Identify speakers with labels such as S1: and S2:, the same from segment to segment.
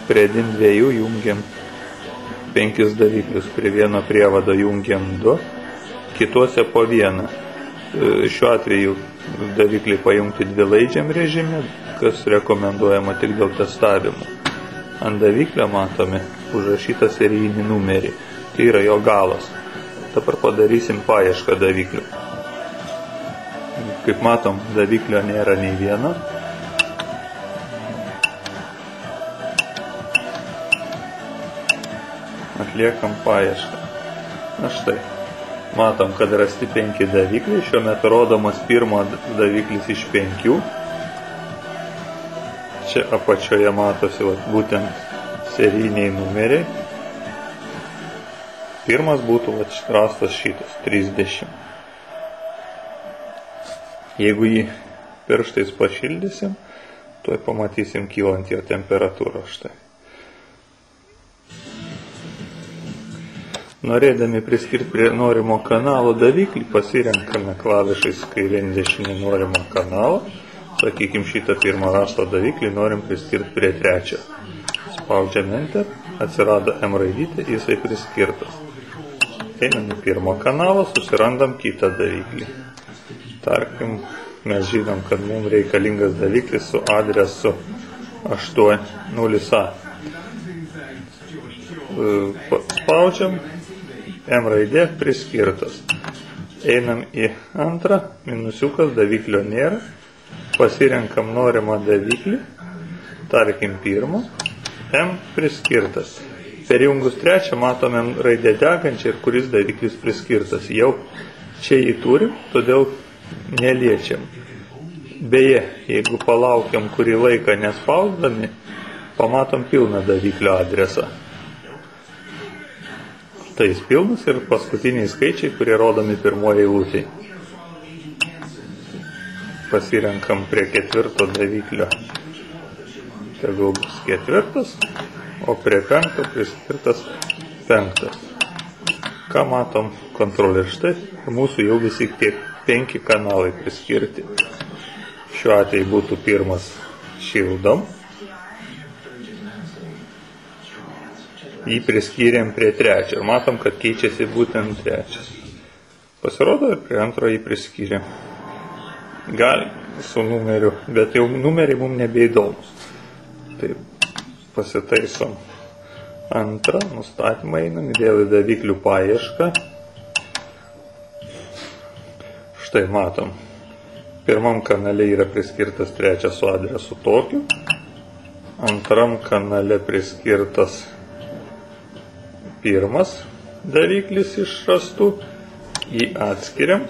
S1: Prie DIN2 jungiam 5 daviklius, prie vieno prievado jungiam 2, kituose po vieną. Šiuo atveju davikliai pajungti dvilaidžiam režime, kas rekomenduojama tik dėl testavimo. Ant daviklio matome užrašytą serijinį numerį, tai yra jo galas. Dabar padarysim paiešką daviklių. Kaip matom, daviklio nėra nei vieno. Atliekam paiešką. Na štai, matom, kad rasti 5 davikliai. Šiuo metu rodomas pirmo daviklis iš 5. Čia apačioje matosi būtent serijiniai numeriai. Pirmas būtų rastas šitas, 30. Jeigu jį pirštais pašildysim, tuoj pamatysim kylant jo temperatūrą. Štai. Norėdami priskirti prie norimo kanalo daviklį, pasirenkame klavišais kairėn dešinė norimo kanalo. Sakykim, šitą pirmą rasto daviklį norim priskirti prie trečio. Spaudžiam Enter, atsirado M raidytė, jisai priskirtas. Einam į pirmo kanalą, susirandam kitą daviklį. Tarkim, mes žinom, kad mums reikalingas daviklis su adresu 80A. Spaudžiam, M raidė priskirtas. Einam į antrą, minusiukas, daviklio nėra. Pasirenkam norimą daviklį, tarkim pirmą, M priskirtas. Perjungus trečią matome raidę degančią ir kuris daviklis priskirtas. Jau čia jį turim, todėl neliečiam. Beje, jeigu palaukiam kurį laiką nespausdami, pamatom pilną daviklio adresą. Tai jis pilnas ir paskutiniai skaičiai, kurie rodomi pirmoje eilutėje. Pasirenkam prie 4 daviklio, tegul bus 4, o prie 5 priskirtas 5. Ką matom kontrolė? Štai mūsų jau visi tie 5 kanalai priskirti. Šiuo atveju būtų pirmas šildom. Jį priskyrėm prie trečio ir matom, kad keičiasi būtent trečias. Pasirodo ir prie antro jį priskyrėm. Gal su numeriu, bet jau numeriai mums nebeįdomus. Taip, pasitaisom antrą, nustatymą einam, vėl į daviklių paiešką. Štai matom, pirmam kanale yra priskirtas trečias su adresu tokiu, antram kanale priskirtas pirmas daviklis iš rastų, jį atskiriam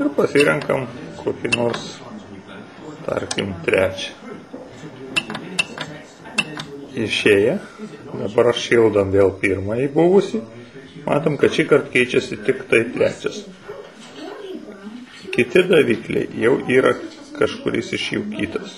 S1: ir pasirenkam kokį nors, tarkim, trečią. Išėję, dabar šildom vėl pirmąjį buvusį, matom, kad šį kartą keičiasi tik tai trečias. Kiti davikliai jau yra kažkuris iš jų kitas.